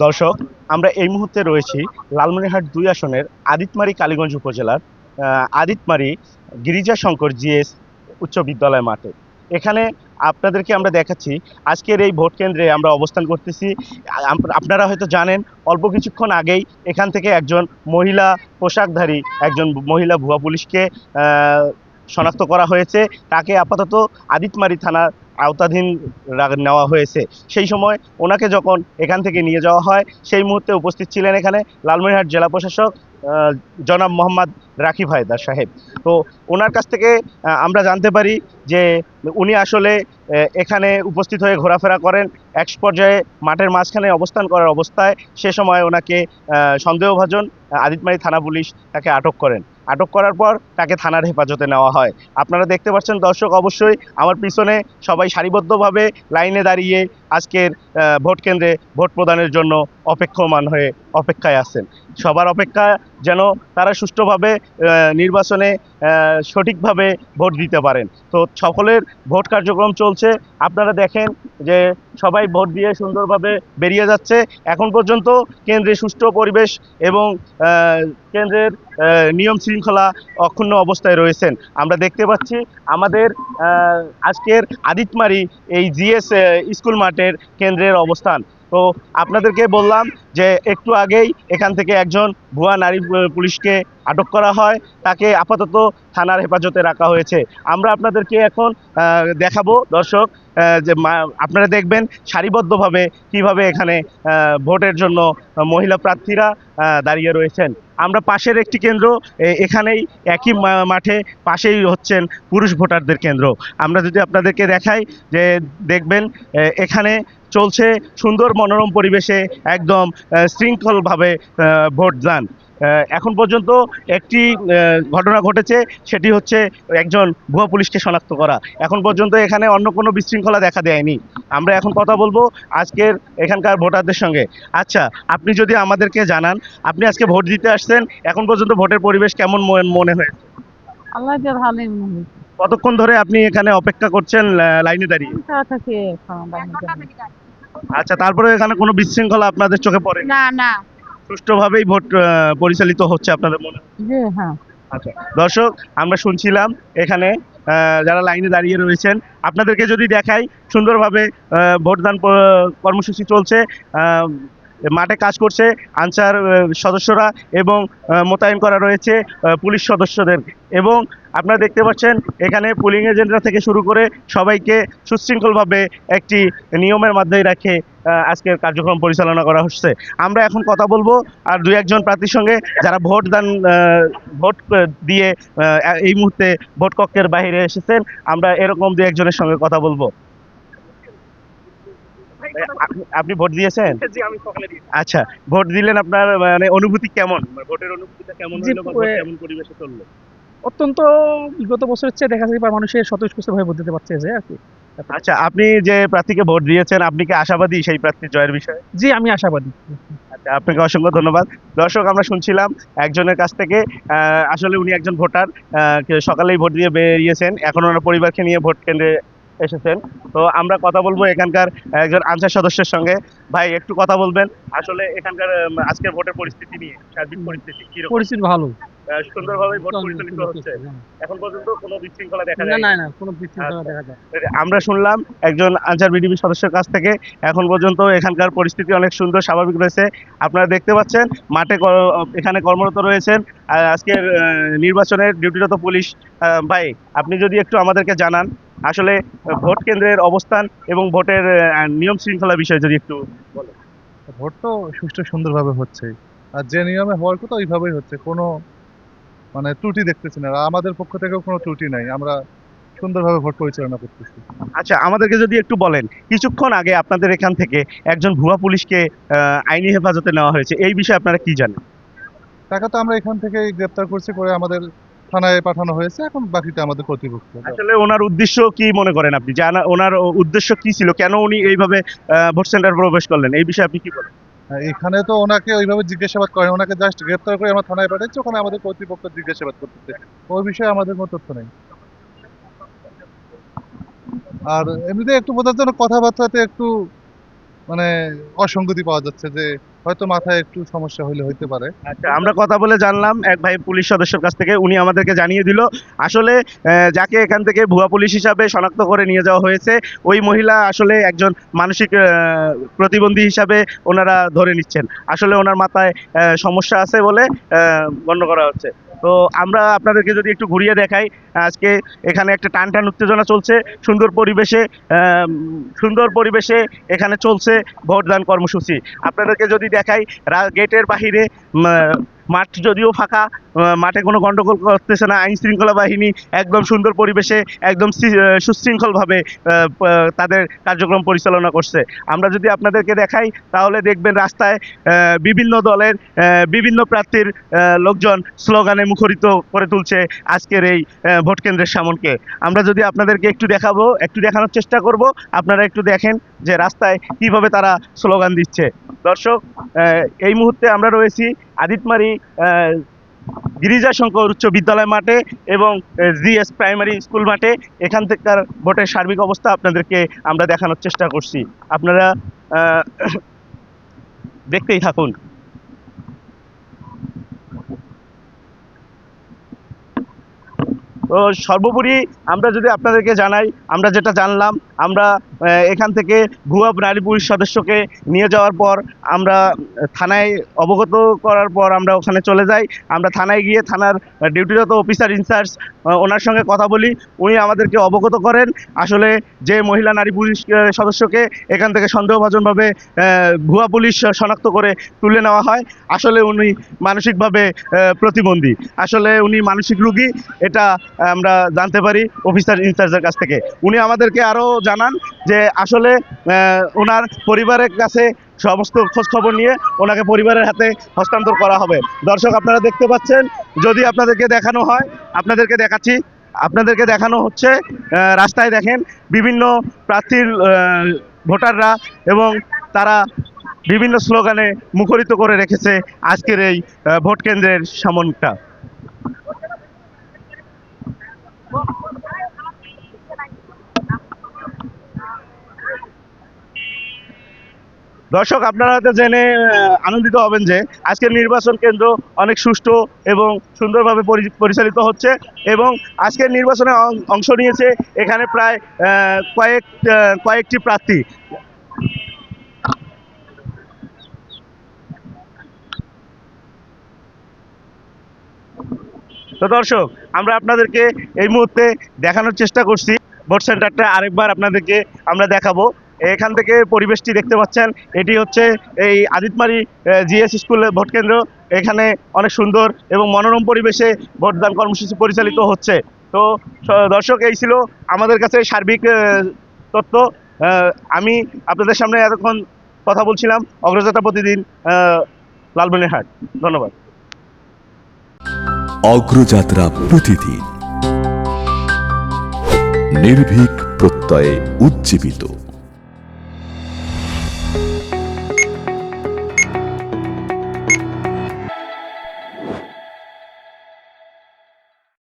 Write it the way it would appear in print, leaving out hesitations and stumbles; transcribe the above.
দর্শক, আমরা এই মুহূর্তে রয়েছি লালমনিরহাট ২ আসনের আদিতমারি কালীগঞ্জ উপজেলার আদিতমারি গিরিজাশঙ্কর জিএস উচ্চ বিদ্যালয় মাঠে। এখানে আপনাদেরকে আমরা দেখাচ্ছি আজকের এই ভোট কেন্দ্রে আমরা অবস্থান করতেছি। আপনারা হয়তো জানেন, অল্প কিছুক্ষণ আগেই এখান থেকে একজন মহিলা পোশাকধারী একজন মহিলা ভুয়া পুলিশকে শনাক্ত করা হয়েছে। তাকে আপাতত আদিতমারি থানার আওতাধীন নেওয়া হয়েছে। সেই সময় ওনাকে যখন এখান থেকে নিয়ে যাওয়া হয়, সেই মুহূর্তে উপস্থিত ছিলেন এখানে লালমনিরহাট জেলা প্রশাসক জনাব মোহাম্মদ রাকিব হায়দার সাহেব। তো ওনার কাছ থেকে আমরা জানতে পারি যে উনি আসলে এখানে উপস্থিত হয়ে ঘোরাফেরা করেন। এক পর্যায়ে মাঠের মাঝখানে অবস্থান করার অবস্থায় সে সময় ওনাকে সন্দেহভাজন আদিতমারি থানা পুলিশ তাকে আটক করেন। আটক করার পর তাকে থানার হেফাজতে নেওয়া হয়। আপনারা দেখতে পাচ্ছেন দর্শক, অবশ্যই আমার পিছনে সবাই সারিবদ্ধভাবে লাইনে দাঁড়িয়ে আজকের ভোট কেন্দ্রে ভোট প্রদানের জন্য অপেক্ষমান হয়ে অপেক্ষায় আছেন। সবার অপেক্ষা যেন তারা সুষ্ঠুভাবে নির্বাচনে সঠিকভাবে ভোট দিতে পারেন। তো সকলের ভোট কার্যক্রম চলছে। আপনারা দেখেন যে সবাই ভোট দিয়ে সুন্দরভাবে বেরিয়ে যাচ্ছে। এখন পর্যন্ত কেন্দ্রে সুষ্ঠু পরিবেশ এবং কেন্দ্রের নিয়ম শৃঙ্খলা অক্ষুণ্ণ অবস্থায় রয়েছেন। আমরা দেখতে পাচ্ছি আমাদের আজকের আদিতমারি এই জিএস স্কুল মাঠের কেন্দ্রের অবস্থান। তো আপনাদেরকে বললাম যে একটু আগেই এখান থেকে একজন ভুয়া নারী পুলিশকে আটক করা হয়, তাকে আপাতত থানার হেফাজতে রাখা হয়েছে। আমরা আপনাদেরকে এখন দেখাবো দর্শক, যে আপনারা দেখবেন সারিবদ্ধভাবে কিভাবে এখানে ভোটের জন্য মহিলা প্রার্থীরা দাঁড়িয়ে রয়েছেন। আমরা পাশের একটি কেন্দ্র, এখানেই একই মাঠে পাশেই হচ্ছেন পুরুষ ভোটারদের কেন্দ্র। আমরা যদি আপনাদেরকে দেখাই যে দেখবেন এখানে চলছে সুন্দর মনোরম পরিবেশে একদম শৃঙ্খলভাবে ভোটদান। এখন পর্যন্ত একটি ঘটনা ঘটেছে, সেটি হচ্ছে একজন ভুয়া পুলিশকে শনাক্ত করা। এখন পর্যন্ত এখানে অন্য কোনো বিশৃঙ্খলা দেখা দেয়নি। আমরা এখন কথা বলবো আজকের এখানকার ভোটারদের সঙ্গে। আচ্ছা, আপনি যদি আমাদেরকে জানান, আপনি আজকে ভোট দিতে আসছেন, এখন পর্যন্ত ভোটের পরিবেশ কেমন মনে হয়েছে? আল্লাহ দিয়ে ভালোই মনে হয়েছে। কতক্ষণ ধরে আপনি এখানে অপেক্ষা করছেন লাইনে দাঁড়িয়ে? তারা থেকে বাহিনী যাবে। আচ্ছা, তারপরে এখানে কোনো বিশৃঙ্খলা আপনাদের চোখে পড়ে? না না। সুষ্ঠুভাবেই ভোট পরিচালিত হচ্ছে আপনাদের মনে হয়? জি হ্যাঁ। আচ্ছা দর্শক, আমরা শুনছিলাম এখানে যারা লাইনে দাঁড়িয়ে রয়েছেন, আপনাদেরকে যদি দেখাই সুন্দরভাবে ভোটদান কর্মসূচি চলছে। আহ, মাঠে কাজ করছে আনসার সদস্যরা এবং মোতায়েন করা রয়েছে পুলিশ সদস্যদের। এবং আপনারা দেখতে পাচ্ছেন এখানে পুলিং এজেন্টরা থেকে শুরু করে সবাইকে সুশৃঙ্খলভাবে একটি নিয়মের মধ্যেই রেখে আজকের কার্যক্রম পরিচালনা করা হচ্ছে। আমরা এখন কথা বলবো আর দুই একজন প্রার্থীর সঙ্গে যারা ভোট দিয়ে এই মুহূর্তে ভোট কক্ষের বাইরে এসেছেন। আমরা এরকম দুই একজনের সঙ্গে কথা বলবো। আপনি ভোট দিয়েছেন? জি, আমি সকালে দিয়েছি। আচ্ছা, ভোট দিলেন, আপনার মানে অনুভূতি কেমন? ভোটের অনুভূতিটা কেমন হলো বা ভোট কেমন পরিবেশে চললো? অত্যন্ত বিগত বছরের চেয়ে দেখা যায় এবার মানুষের স্বতঃস্ফূর্তভাবে ভোট দিতে পারছে যে আর কি। আচ্ছা, আপনি যে প্রার্থীকে ভোট দিয়েছেন, আপনি কি আশাবাদী সেই প্রার্থীর জয়ের বিষয়ে? জি, আমি আশাবাদী। আচ্ছা, আপনাকে অসংখ্য ধন্যবাদ। দর্শক, আমরা শুনছিলাম একজনের কাছ থেকে, আসলে উনি একজন ভোটার, সকালেই ভোট দিয়ে বেরিয়েছেন, এখন ওনার পরিবারকে নিয়ে ভোট কেন্দ্রে এসেছেন। তো আমরা কথা বলবো এখানকার একজন আনসার সদস্যের সঙ্গে। ভাই, একটু কথা বলবেন আসলে এখানকার আজকের ভোটের পরিস্থিতি নিয়ে, সার্বিক পরিস্থিতি কিরকম? পরিস্থিতি ভালো। সুন্দরভাবে ভোট পরিচালিত হচ্ছে, এখন পর্যন্ত কোনো বিশৃঙ্খলা দেখা না যায়? না না, কোনো বিশৃঙ্খলা দেখা যায়। আমরা শুনলাম একজন আনসার বিডিবি সদস্যের কাছ থেকে, এখন পর্যন্ত এখানকার পরিস্থিতি অনেক সুন্দর স্বাভাবিক রয়েছে। আপনারা দেখতে পাচ্ছেন মাঠে এখানে কর্মরত রয়েছেন আজকের নির্বাচনের ডিউটিরত পুলিশ। ভাই, আপনি যদি একটু আমাদেরকে জানান আসলে ভোট কেন্দ্রের অবস্থান এবং ভোটের নিয়ম শৃঙ্খলা বিষয়ে যদি একটু বলেন। ভোট তো সুষ্ঠু সুন্দরভাবে হচ্ছে, আর যে নিয়মে হওয়ার কথা ওইভাবেই হচ্ছে, কোনো মানে ত্রুটি দেখতেছি না। আর আমাদের পক্ষ থেকেও কোনো ত্রুটি নাই, আমরা সুন্দরভাবে ভোট পরিচালনা করতেছি। আচ্ছা, আমাদেরকে যদি একটু বলেন, কিছুক্ষণ আগে আপনাদের এখান থেকে একজন ভুয়া পুলিশকে আইনি হেফাজতে নেওয়া হয়েছে, এই বিষয়ে আপনারা কি জানেন? টাকা তো আমরা এখান থেকে গ্রেপ্তার করছি, করে আমাদের থানায় পাঠানো হয়েছে, এখন বাকিটা আমাদের কর্তৃপক্ষ। আসলে ওনার উদ্দেশ্য কি মনে করেন আপনি? ওনার উদ্দেশ্য কি ছিল, কেন উনি এইভাবে ভোট সেন্টার প্রবেশ করলেন, এই বিষয়ে আপনি কি বলেন? এখানে তো ওনাকে ওইভাবে জিজ্ঞাসাবাদ করেন, ওনাকে জাস্ট গ্রেপ্তার করে আমরা থানায় পাঠাচ্ছি, ওখানে আমাদের কর্তৃপক্ষ জিজ্ঞাসাবাদ করতেছে, ওই বিষয়ে আমাদের কোনো তথ্য নেই। আর এমনিতে একটু বোঝার জন্য কথাবার্তাতে একটু মানে অসঙ্গতি পাওয়া যাচ্ছে, যে হয়তো মাথায় একটু সমস্যা হলে হইতে পারে। আচ্ছা, আমরা কথা বলে জানলাম এক ভাই পুলিশ সদস্যের কাছ থেকে, উনি আমাদেরকে জানিয়ে দিল আসলে যাকে এখান থেকে ভুয়া পুলিশ হিসাবে শনাক্ত করে নিয়ে যাওয়া হয়েছে ওই মহিলা আসলে একজন মানসিক প্রতিবন্ধী হিসাবে ওনারা ধরে নিচ্ছেন। আসলে ওনার মাথায় সমস্যা আছে বলে গণ্য করা হচ্ছে। তো আমরা আপনাদেরকে যদি একটু ঘুরিয়ে দেখাই, আজকে এখানে একটা টান টান উত্তেজনা চলছে, সুন্দর পরিবেশে এখানে চলছে ভোটদান কর্মসূচি। আপনাদেরকে যদি দেখাই, গেটের বাহিরে মাঠ যদিও ফাঁকা, মাঠে কোনো গন্ডগোল করতেছে না আইন শৃঙ্খলা বাহিনী, একদম সুন্দর পরিবেশে একদম সুশৃঙ্খলভাবে তাদের কার্যক্রম পরিচালনা করছে। আমরা যদি আপনাদেরকে দেখাই তাহলে দেখবেন রাস্তায় বিভিন্ন দলের বিভিন্ন প্রার্থীর লোকজন স্লোগানে মুখরিত করে তুলছে আজকের এই ভোট কেন্দ্রের সামনকে। আমরা যদি আপনাদেরকে একটু দেখানোর চেষ্টা করব, আপনারা একটু দেখেন যে রাস্তায় কিভাবে তারা স্লোগান দিচ্ছে। দর্শক, এই মুহূর্তে আমরা রয়েছি আদিতমারি গিরিজাশঙ্কর উচ্চ বিদ্যালয় মাঠে এবং জিএস প্রাইমারি স্কুল মাঠে। এখান থেকেকার ভোটের সার্বিক অবস্থা আপনাদেরকে আমরা দেখানোর চেষ্টা করছি, আপনারা দেখতেই থাকুন। তো সর্বোপরি আমরা যদি আপনাদেরকে জানাই, আমরা যেটা জানলাম, আমরা এখান থেকে ভুয়া নারী পুলিশ সদস্যকে নিয়ে যাওয়ার পর আমরা থানায় অবগত করার পর আমরা ওখানে চলে যাই। আমরা থানায় গিয়ে থানার ডিউটিরত অফিসার ইনচার্জ ওনার সঙ্গে কথা বলি। উনি আমাদেরকে অবগত করেন আসলে যে মহিলা নারী পুলিশ সদস্যকে এখান থেকে সন্দেহভাজনভাবে ভুয়া পুলিশ শনাক্ত করে তুলে নেওয়া হয়, আসলে উনি মানসিকভাবে প্রতিবন্ধী, আসলে উনি মানসিক রোগী, এটা আমরা জানতে পারি অফিসার ইনচার্জের কাছ থেকে। উনি আমাদেরকে আরও জানান যে আসলে ওনার পরিবারের কাছে সমস্ত খোঁজ খবর নিয়ে ওনাকে পরিবারের হাতে হস্তান্তর করা হবে। দর্শক, আপনারা দেখতে পাচ্ছেন, যদি আপনাদেরকে দেখানো হয়, আপনাদেরকে দেখাচ্ছি, আপনাদেরকে দেখানো হচ্ছে রাস্তায় দেখেন বিভিন্ন প্রার্থীর ভোটাররা এবং তারা বিভিন্ন স্লোগানে মুখরিত করে রেখেছে আজকের এই ভোট কেন্দ্রের সামনটা। দর্শক, আপনারা হয়তো জেনে আনন্দিত হবেন যে আজকের নির্বাচন কেন্দ্র অনেক সুষ্ঠু এবং সুন্দরভাবে পরিচালিত হচ্ছে এবং আজকের নির্বাচনে অংশ নিয়েছে এখানে প্রায় কয়েকটি প্রার্থী। তো দর্শক, আমরা আপনাদেরকে এই মুহূর্তে দেখানোর চেষ্টা করছি ভোট সেন্টারটা, আরেকবার আপনাদেরকে আমরা দেখাবো। এখান থেকে পরিবেশটি দেখতে পাচ্ছেন, এটি হচ্ছে এই আদিতমারি জিএস স্কুল ভোট কেন্দ্র। এখানে অনেক সুন্দর এবং মনোরম পরিবেশে ভোটদান কর্মসূচি পরিচালিত হচ্ছে। তো দর্শক, এই ছিল আমাদের কাছে সার্বিক তথ্য। আমি আপনাদের সামনে এতক্ষণ কথা বলছিলাম অগ্রযাত্রা প্রতিদিন, লালমনিরহাট। ধন্যবাদ। অগ্রযাত্রা প্রতিদিন, নির্ভীক প্রত্যয়ে উজ্জীবিত।